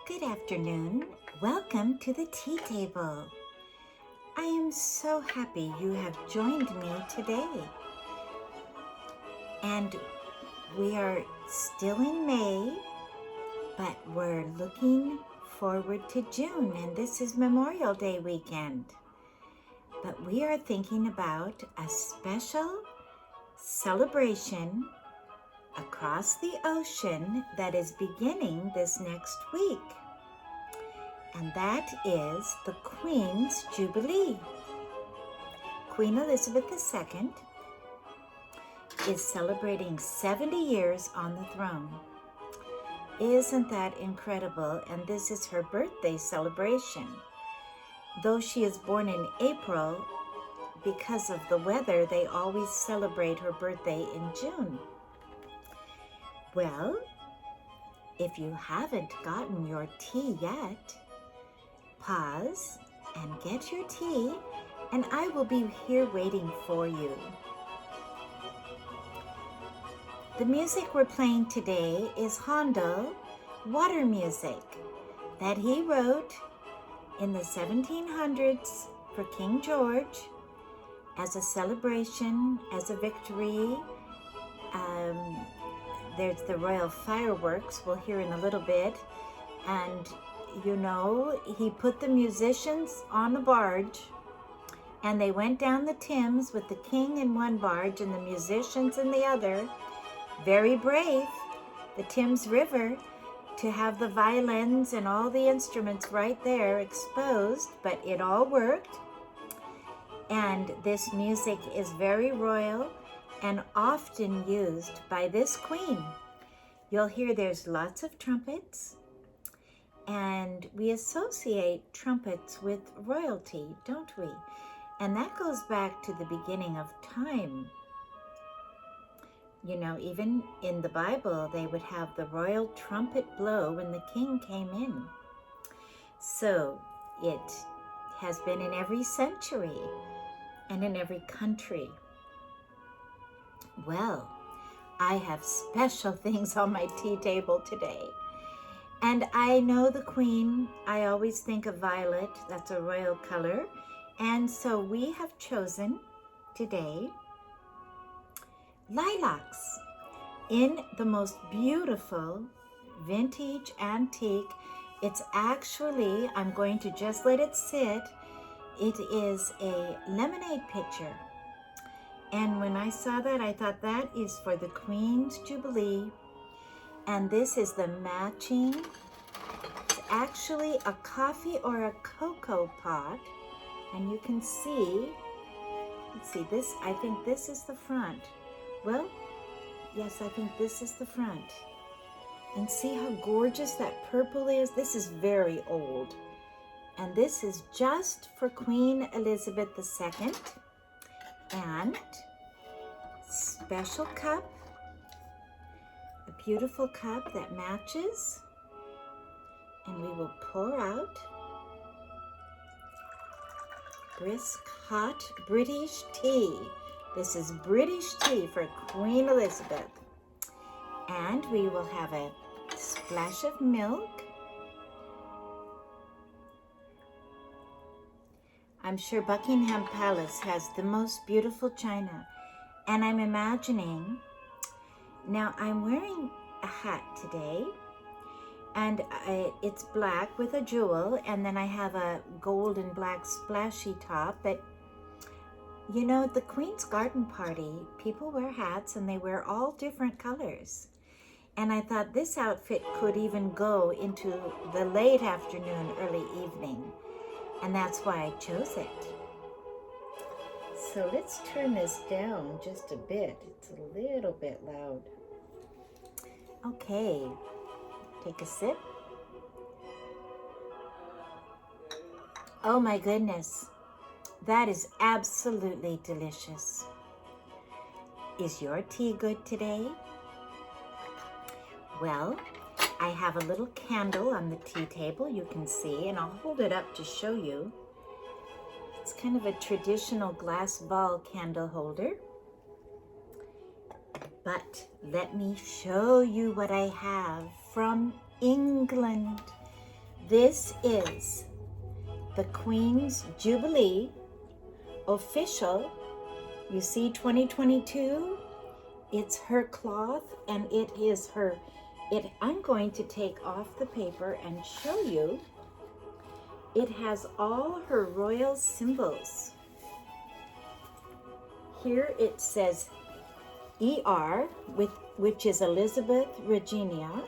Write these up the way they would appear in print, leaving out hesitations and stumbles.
Good afternoon. Welcome to the tea table. I am so happy you have joined me today. And we are still in May, but we're looking forward to June, and this is Memorial Day weekend. But we are thinking about a special celebration across the ocean that is beginning this next week. And that is the Queen's Jubilee. Queen Elizabeth II is celebrating 70 years on the throne. Isn't that incredible? And this is her birthday celebration. Though she is born in April, because of the weather, they always celebrate her birthday in June. Well, if you haven't gotten your tea yet, pause and get your tea, and I will be here waiting for you. The music we're playing today is Handel water music that he wrote in the 1700s for King George as a celebration, as a victory. There's the royal fireworks we'll hear in a little bit. And, you know, he put the musicians on a barge and they went down the Thames with the king in one barge and the musicians in the other. Very brave, the Thames River, to have the violins and all the instruments right there exposed, but it all worked. And this music is very royal and often used by this queen. You'll hear there's lots of trumpets, and we associate trumpets with royalty, don't we? And that goes back to the beginning of time. You know, even in the Bible, they would have the royal trumpet blow when the king came in. So it has been in every century and in every country. Well, I have special things on my tea table today. And I know the Queen, I always think of violet, that's a royal color. And so we have chosen today lilacs in the most beautiful vintage antique. It's actually, I'm going to just let it sit. It is a lemonade pitcher. And when I saw that, I thought that is for the Queen's Jubilee. And this is the matching. It's actually a coffee or a cocoa pot. And you can see, let's see, this, I think this is the front. Well, yes, I think this is the front. And see how gorgeous that purple is? This is very old. And this is just for Queen Elizabeth II. And special cup, a beautiful cup that matches. And we will pour out brisk, hot British tea. This is British tea for Queen Elizabeth. And we will have a splash of milk. I'm sure Buckingham Palace has the most beautiful china. And I'm imagining, now I'm wearing a hat today, and it's black with a jewel, and then I have a gold and black splashy top. But you know, the Queen's Garden Party, people wear hats and they wear all different colors. And I thought this outfit could even go into the late afternoon, early evening. And that's why I chose it. So let's turn this down just a bit. It's a little bit loud. Okay, take a sip. Oh my goodness, that is absolutely delicious. Is your tea good today? Well, I have a little candle on the tea table, you can see, and I'll hold it up to show you. It's kind of a traditional glass ball candle holder. But let me show you what I have from England. This is the Queen's Jubilee official. You see 2022? It's her cloth and it is her. I'm going to take off the paper and show you. It has all her royal symbols. Here it says ER, which is Elizabeth Regina,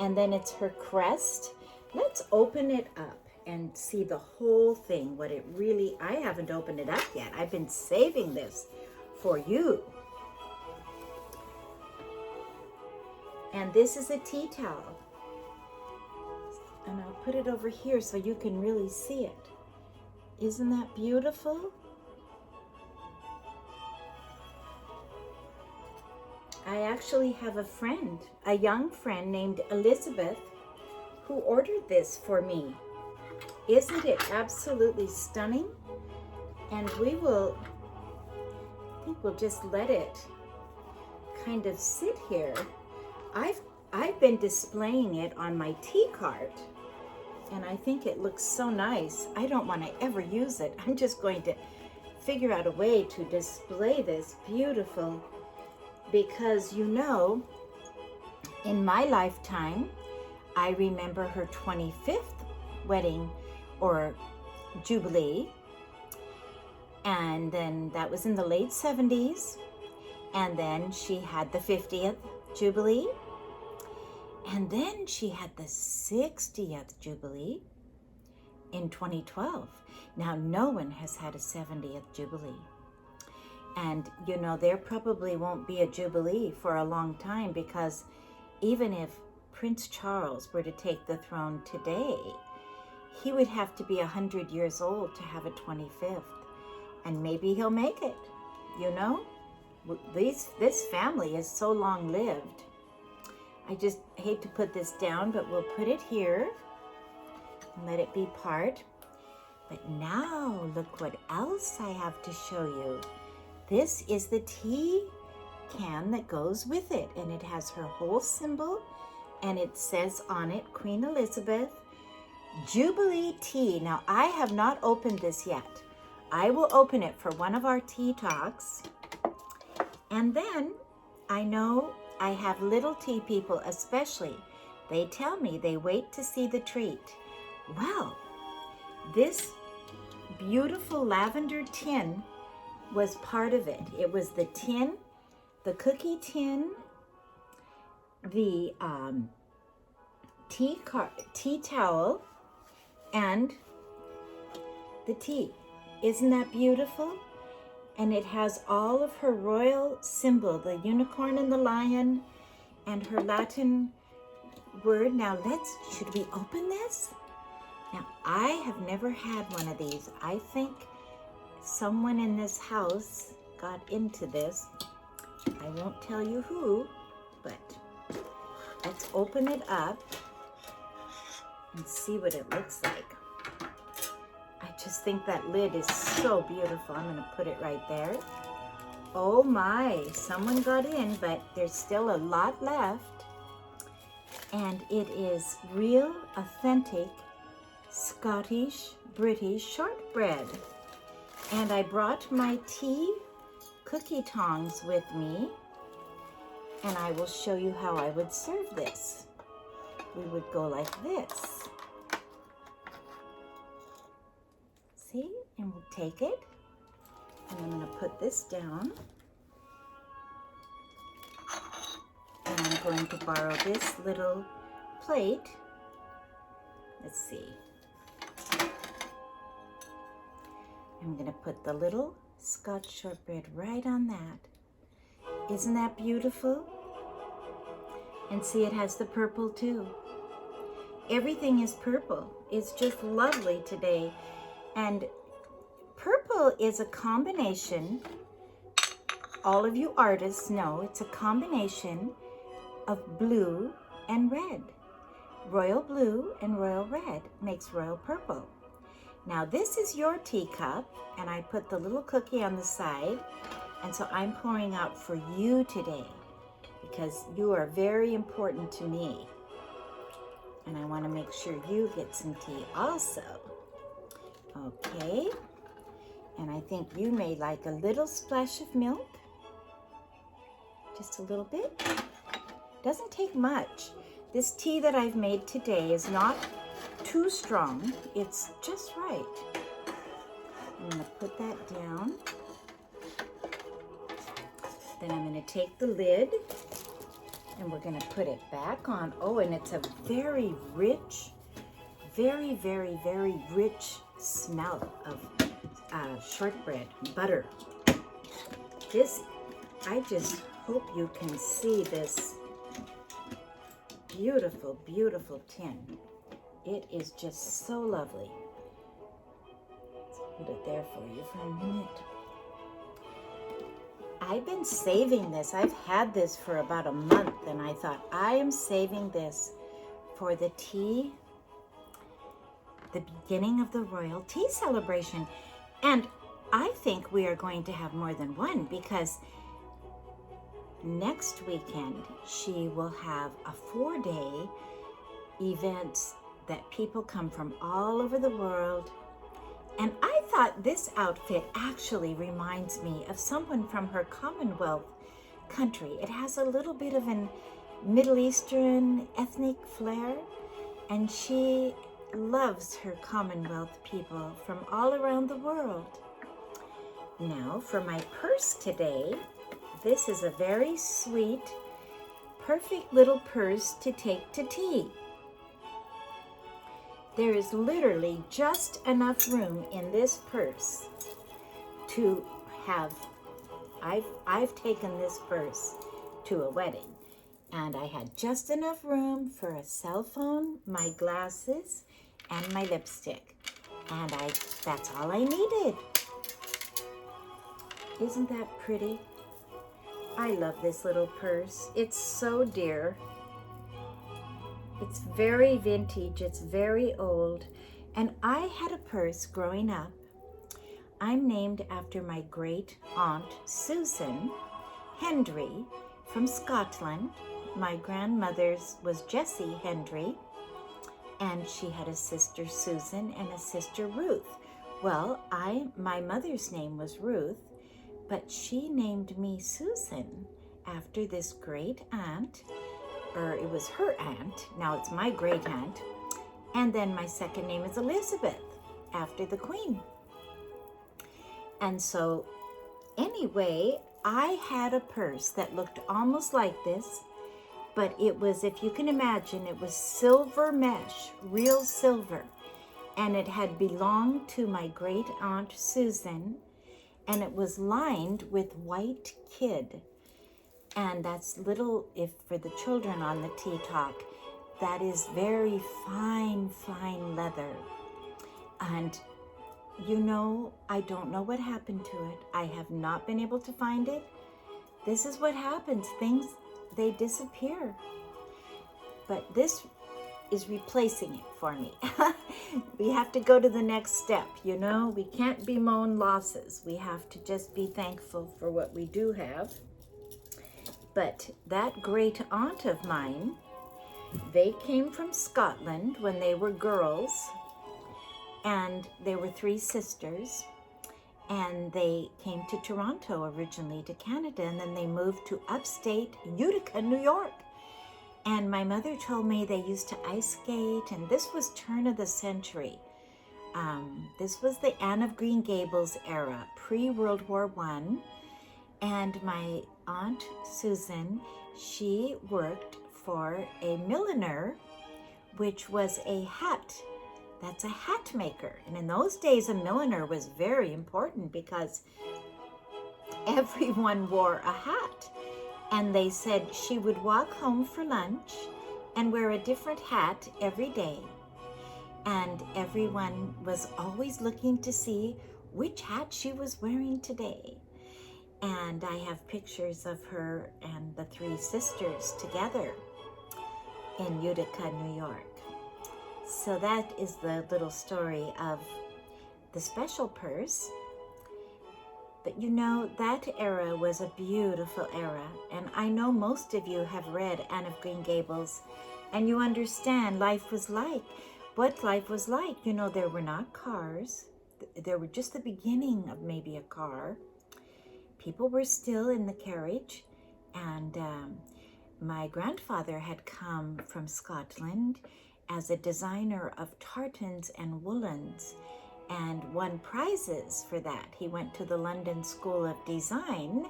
and then it's her crest. Let's open it up and see the whole thing, what it really, I haven't opened it up yet. I've been saving this for you. And this is a tea towel. And I'll put it over here so you can really see it. Isn't that beautiful? I actually have a friend, a young friend named Elizabeth, who ordered this for me. Isn't it absolutely stunning? And I think we'll just let it kind of sit here. I've been displaying it on my tea cart, and I think it looks so nice. I don't want to ever use it. I'm just going to figure out a way to display this beautiful, because you know, in my lifetime, I remember her 25th wedding or Jubilee, and then that was in the late 70s, and then she had the 50th Jubilee, and then she had the 60th Jubilee in 2012. Now, no one has had a 70th Jubilee. And, you know, there probably won't be a Jubilee for a long time, because even if Prince Charles were to take the throne today, he would have to be 100 years old to have a 25th. And maybe he'll make it, you know? This family is so long-lived. I just hate to put this down, but we'll put it here and let it be part. But now, look what else I have to show you. This is the tea can that goes with it, and it has her whole symbol, and it says on it, Queen Elizabeth, Jubilee tea. Now, I have not opened this yet. I will open it for one of our tea talks. And then I know I have little tea people especially. They tell me they wait to see the treat. Well, this beautiful lavender tin was part of it. It was the tin, the cookie tin, the tea towel, and the tea. Isn't that beautiful? And it has all of her royal symbol, the unicorn and the lion, and her Latin word. Now should we open this? Now, I have never had one of these. I think someone in this house got into this. I won't tell you who, but let's open it up and see what it looks like. I just think that lid is so beautiful. I'm going to put it right there. Oh my, someone got in, but there's still a lot left. And it is real, authentic Scottish, British shortbread. And I brought my tea cookie tongs with me, and I will show you how I would serve this. We would go like this. See? And we'll take it, and I'm going to put this down. And I'm going to borrow this little plate. Let's see. I'm going to put the little Scotch shortbread right on that. Isn't that beautiful? And see, it has the purple too. Everything is purple. It's just lovely today. And purple is a combination, all of you artists know, it's a combination of blue and red. Royal blue and royal red makes royal purple. Now this is your teacup, and I put the little cookie on the side, and so I'm pouring out for you today because you are very important to me. And I want to make sure you get some tea also. Okay. And I think you may like a little splash of milk. Just a little bit. Doesn't take much. This tea that I've made today is not too strong. It's just right. I'm going to put that down. Then I'm going to take the lid and we're going to put it back on. Oh, and it's a very rich, very, very, very rich smell of shortbread, butter. This, I just hope you can see this beautiful, beautiful tin. It is just so lovely. Let's put it there for you for a minute. I've been saving this. I've had this for about a month, and I thought, I am saving this for the tea, the beginning of the royal tea celebration. And I think we are going to have more than one, because next weekend she will have a 4-day event that people come from all over the world. And I thought this outfit actually reminds me of someone from her Commonwealth country. It has a little bit of an Middle Eastern ethnic flair, and she loves her Commonwealth people from all around the world. Now for my purse today, this is a very sweet, perfect little purse to take to tea. There is literally just enough room in this purse to have, I've taken this purse to a wedding, and I had just enough room for a cell phone, my glasses, and my lipstick. And that's all I needed. Isn't that pretty? I love this little purse. It's so dear. It's very vintage, it's very old, and I had a purse growing up. I'm named after my great aunt Susan Hendry from Scotland. My grandmother's was Jessie Hendry, and she had a sister Susan and a sister Ruth. Well, my mother's name was Ruth, but she named me Susan after this great aunt. Or it was her aunt, now it's my great aunt, and then my second name is Elizabeth, after the Queen. And so, anyway, I had a purse that looked almost like this, but it was, if you can imagine, it was silver mesh, real silver, and it had belonged to my great aunt Susan, and it was lined with white kid. And that's little, if for the children on the tea talk, that is very fine, fine leather. And you know, I don't know what happened to it. I have not been able to find it. This is what happens. Things, they disappear. But this is replacing it for me. We have to go to the next step, you know? We can't bemoan losses. We have to just be thankful for what we do have. But that great aunt of mine, they came from Scotland when they were girls, and they were 3 sisters, and they came to Toronto originally, to Canada, and then they moved to upstate Utica, New York. And my mother told me they used to ice skate, and this was turn of the century. This was the Anne of Green Gables era, pre-World War I. And my aunt Susan, she worked for a milliner, which was a hat. That's a hat maker. And in those days, a milliner was very important because everyone wore a hat. And they said she would walk home for lunch and wear a different hat every day. And everyone was always looking to see which hat she was wearing today. And I have pictures of her and the 3 sisters together in Utica, New York. So that is the little story of the special purse. But you know, that era was a beautiful era. And I know most of you have read Anne of Green Gables and you understand life was like, what life was like. You know, there were not cars. There were just the beginning of maybe a car. People were still in the carriage, and my grandfather had come from Scotland as a designer of tartans and woolens and won prizes for that. He went to the London School of Design,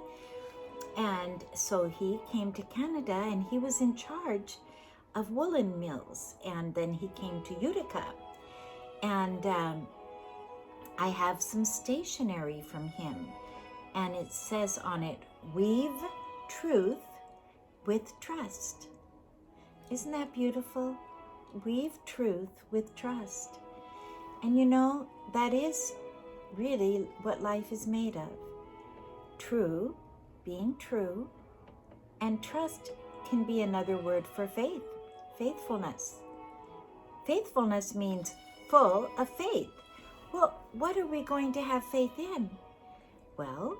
and so he came to Canada and he was in charge of woolen mills. And then he came to Utica, and I have some stationery from him, and it says on it, "Weave truth with trust." Isn't that beautiful? Weave truth with trust. And you know, that is really what life is made of. True, being true, and trust can be another word for faith, faithfulness. Faithfulness means full of faith. Well, what are we going to have faith in? Well,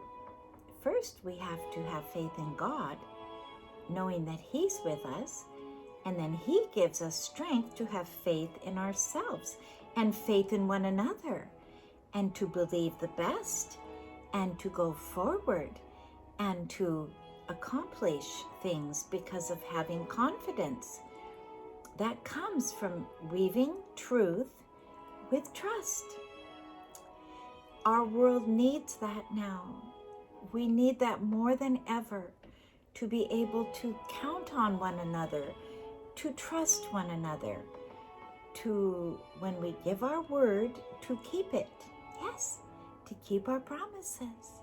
first we have to have faith in God, knowing that He's with us, and then He gives us strength to have faith in ourselves and faith in one another, and to believe the best, and to go forward, and to accomplish things because of having confidence. That comes from weaving truth with trust. Our world needs that now. We need that more than ever, to be able to count on one another, to trust one another, to, when we give our word, to keep it. Yes, to keep our promises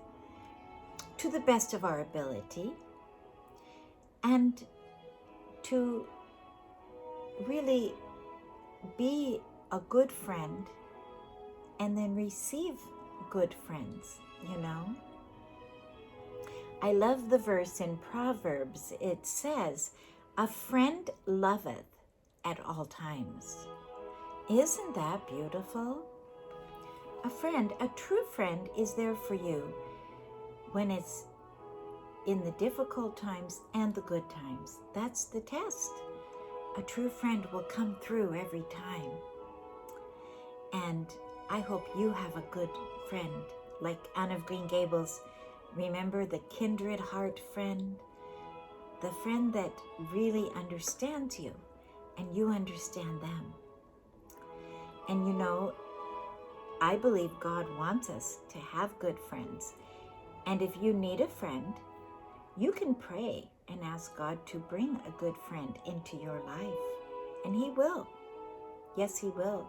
to the best of our ability, and to really be a good friend and then receive good friends, you know. I love the verse in Proverbs. It says, "A friend loveth at all times." Isn't that beautiful? A friend, a true friend, is there for you when it's in the difficult times and the good times. That's the test. A true friend will come through every time. And I hope you have a good friend, like Anne of Green Gables. Remember, the kindred heart friend, the friend that really understands you and you understand them. And you know, I believe God wants us to have good friends. And if you need a friend, you can pray and ask God to bring a good friend into your life. And He will. Yes, He will.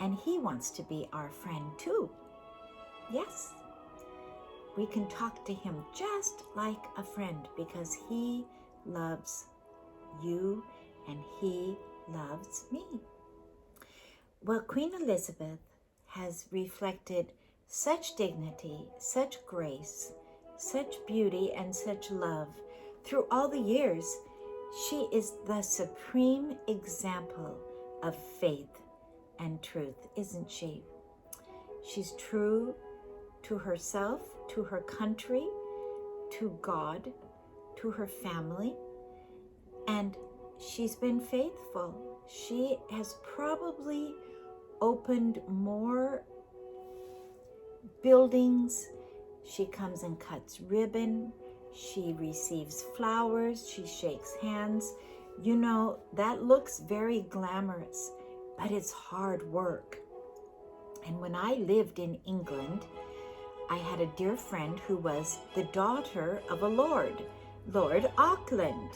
And He wants to be our friend too. Yes. We can talk to Him just like a friend because He loves you and He loves me. Well, Queen Elizabeth has reflected such dignity, such grace, such beauty, and such love through all the years. She is the supreme example of faith and truth, isn't she? She's true to herself, to her country, to God, to her family, and she's been faithful. She has probably opened more buildings. She comes and cuts ribbon. She receives flowers. She shakes hands. You know, that looks very glamorous, but it's hard work. And when I lived in England, I had a dear friend who was the daughter of a lord, Lord Auckland.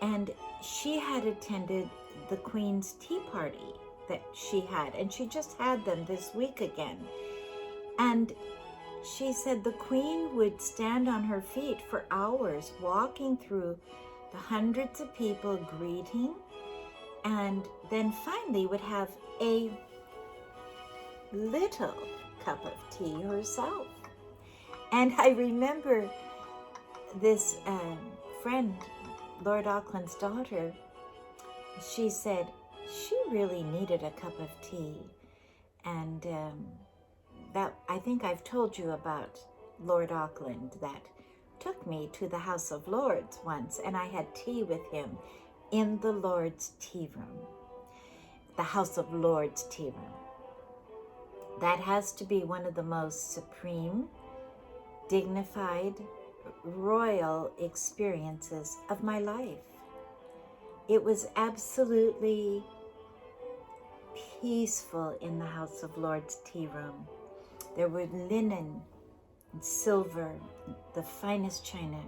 And she had attended the Queen's tea party that she had, and she just had them this week again. And she said the Queen would stand on her feet for hours, walking through the hundreds of people, greeting, and then finally would have a little cup of tea herself. And I remember this friend, Lord Auckland's daughter, she said she really needed a cup of tea. And that, I think I've told you about Lord Auckland, that took me to the House of Lords once, and I had tea with him. in the Lord's tea room, the House of Lords tea room. That has to be one of the most supreme, dignified, royal experiences of my life. It was absolutely peaceful in the House of Lords tea room. There were linen and silver, the finest china,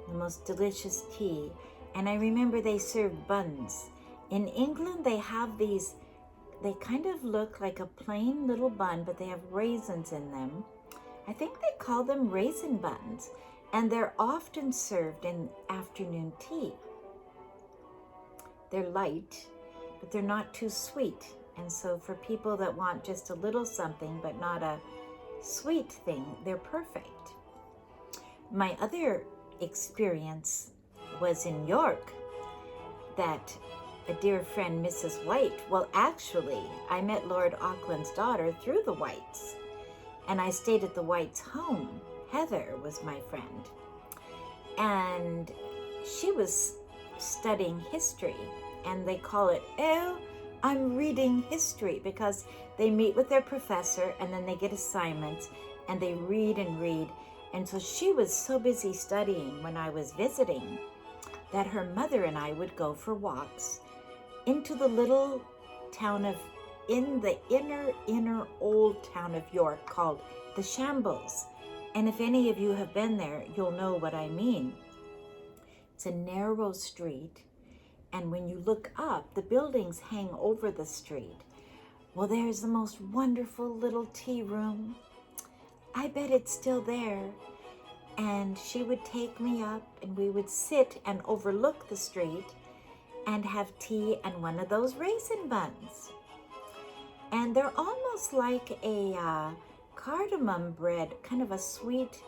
the most delicious tea. And I remember they served buns. In England, they have these, they kind of look like a plain little bun, but they have raisins in them. I think they call them raisin buns, and they're often served in afternoon tea. They're light, but they're not too sweet. And so for people that want just a little something, but not a sweet thing, they're perfect. My other experience was in York, that a dear friend, Mrs. White, well, actually, I met Lord Auckland's daughter through the Whites, and I stayed at the Whites' home. Heather was my friend, and she was studying history, and they call it, oh, I'm reading history, because they meet with their professor, and then they get assignments, and they read and read. And so she was so busy studying when I was visiting that her mother and I would go for walks into the little town of, in the inner old town of York, called the Shambles. And if any of you have been there, you'll know what I mean. It's a narrow street, and when you look up, the buildings hang over the street. Well, there's the most wonderful little tea room. I bet it's still there. And she would take me up, and we would sit and overlook the street and have tea and one of those raisin buns. And they're almost like a cardamom bread, kind of a sweet,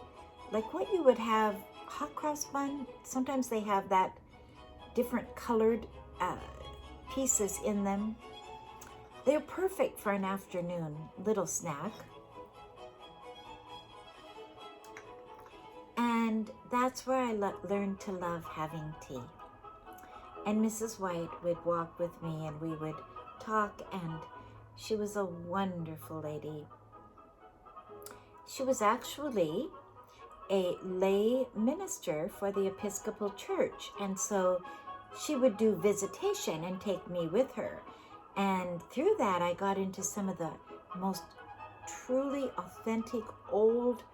like what you would have hot cross bun. Sometimes they have that different colored pieces in them. They're perfect for an afternoon little snack. And that's where I learned to love having tea. And Mrs. White would walk with me, and we would talk, and she was a wonderful lady. She was actually a lay minister for the Episcopal Church, and so she would do visitation and take me with her. And through that, I got into some of the most truly authentic old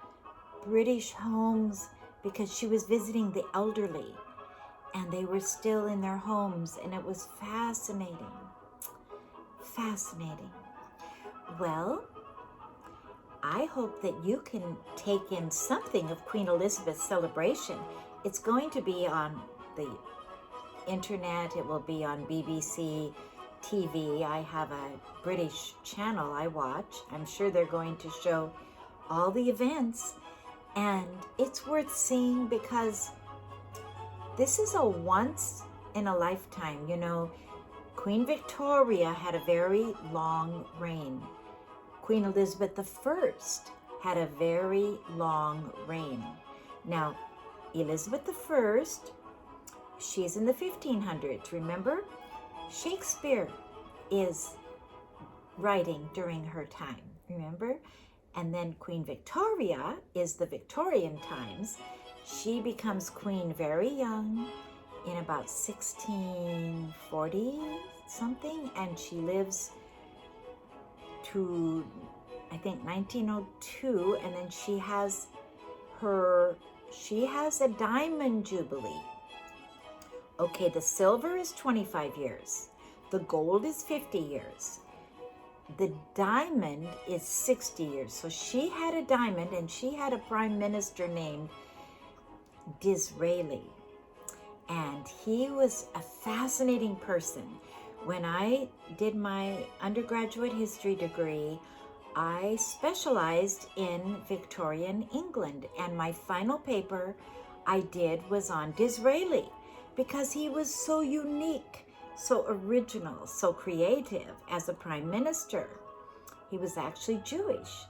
British homes, because she was visiting the elderly, and they were still in their homes, and it was fascinating. Fascinating. Well, I hope that you can take in something of Queen Elizabeth's celebration. It's going to be on the internet. It will be on BBC TV. I have a British channel I watch. I'm sure they're going to show all the events, and it's worth seeing, because this is a once in a lifetime. You know, Queen Victoria had a very long reign. Queen Elizabeth I had a very long reign. Now, Elizabeth I, she's in the 1500s, remember? Shakespeare is writing during her time, remember? And then Queen Victoria is the Victorian times. She becomes queen very young, in about 1640 something, and she lives to, I think, 1902, and then she has a diamond jubilee. Okay, the silver is 25 years. The gold is 50 years. The diamond is 60 years. So she had a diamond, and she had a prime minister named Disraeli. And he was a fascinating person. When I did my undergraduate history degree, I specialized in Victorian England, and my final paper I did was on Disraeli, because he was so unique, so original, so creative as a prime minister. He was actually Jewish,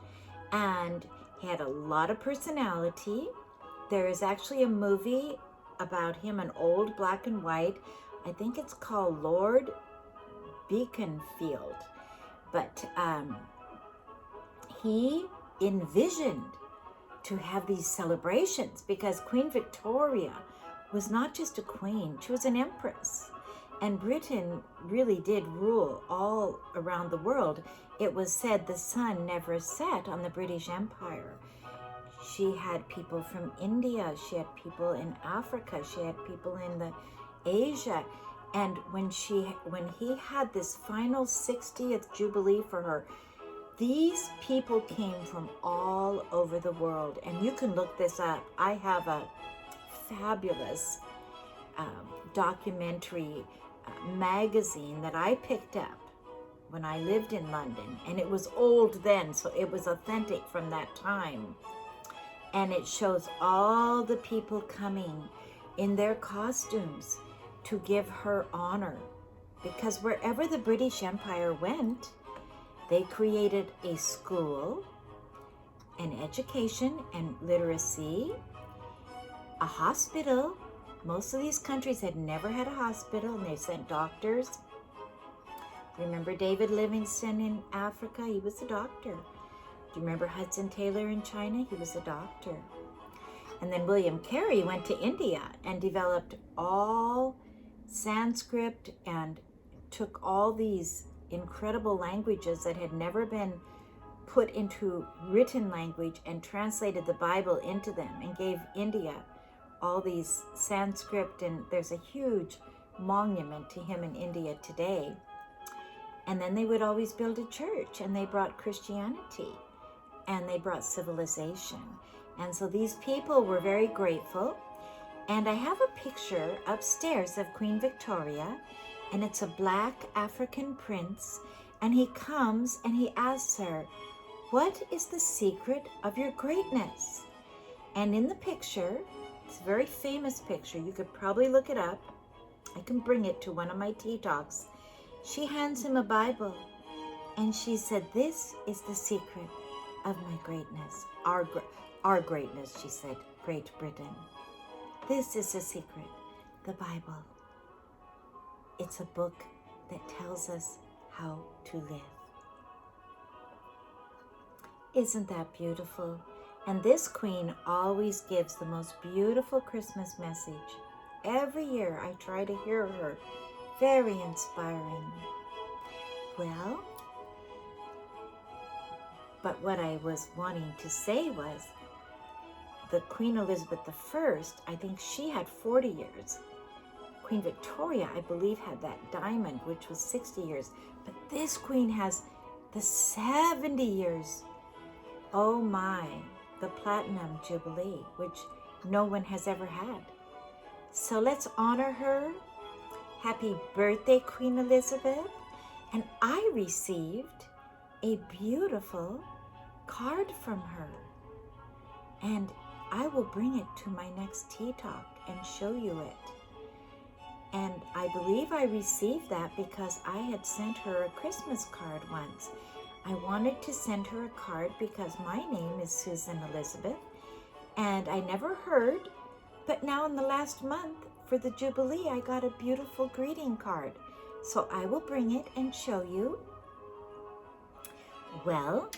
and he had a lot of personality. There is actually a movie about him, an old black and white. I think it's called Lord Beaconsfield. But he envisioned to have these celebrations because Queen Victoria was not just a queen, she was an empress. And Britain really did rule all around the world. It was said the sun never set on the British Empire. She had people from India, she had people in Africa, she had people in the Asia. And when he had this final 60th Jubilee for her, these people came from all over the world. And you can look this up. I have a fabulous documentary magazine that I picked up when I lived in London. And it was old then, so it was authentic from that time. And it shows all the people coming in their costumes to give her honor. Because wherever the British Empire went, they created a school, an education and literacy, a hospital. Most of these countries had never had a hospital, and they sent doctors. Remember David Livingstone in Africa? He was a doctor. Do you remember Hudson Taylor in China? He was a doctor. And then William Carey went to India and developed all Sanskrit and took all these incredible languages that had never been put into written language and translated the Bible into them and gave India all these Sanskrit, and there's a huge monument to him in India today. And then they would always build a church, and they brought Christianity and they brought civilization. And so these people were very grateful. And I have a picture upstairs of Queen Victoria, and it's a black African prince, and he comes and he asks her, "What is the secret of your greatness?" And in the picture, it's a very famous picture, you could probably look it up, I can bring it to one of my tea talks. She hands him a Bible, and she said, "This is the secret of my greatness, our greatness," she said, Great Britain. This is the secret, the Bible. It's a book that tells us how to live. Isn't that beautiful? And this queen always gives the most beautiful Christmas message. Every year I try to hear her. Very inspiring. Well, but what I was wanting to say was, the Queen Elizabeth I, I think she had 40 years. Queen Victoria, I believe, had that diamond, which was 60 years. But this queen has the 70 years. Oh my, the Platinum Jubilee, which no one has ever had. So let's honor her. Happy birthday, Queen Elizabeth. And I received a beautiful card from her. And I will bring it to my next tea talk and show you it. And I believe I received that because I had sent her a Christmas card once. I wanted to send her a card because my name is Susan Elizabeth, and I never heard, but now in the last month for the Jubilee, I got a beautiful greeting card. So I will bring it and show you. Well,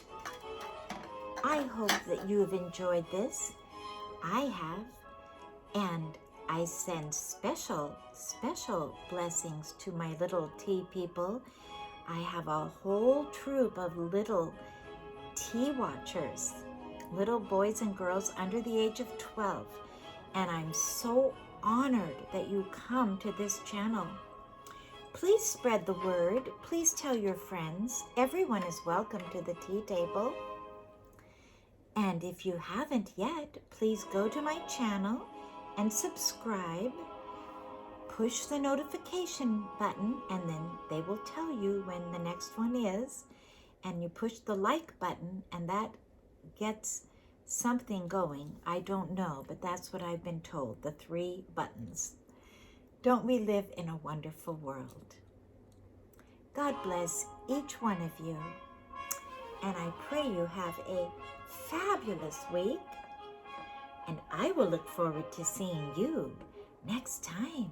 I hope that you have enjoyed this. I have, and I send special blessings to my little tea people. I have a whole troop of little tea watchers, little boys and girls under the age of 12. And I'm so honored that you come to this channel. Please spread the word. Please tell your friends. Everyone is welcome to the tea table. And if you haven't yet, please go to my channel and subscribe. Push the notification button, and then they will tell you when the next one is. And you push the like button, and that gets something going. I don't know, but that's what I've been told, the 3 buttons. Don't we live in a wonderful world? God bless each one of you. And I pray you have a fabulous week. And I will look forward to seeing you next time.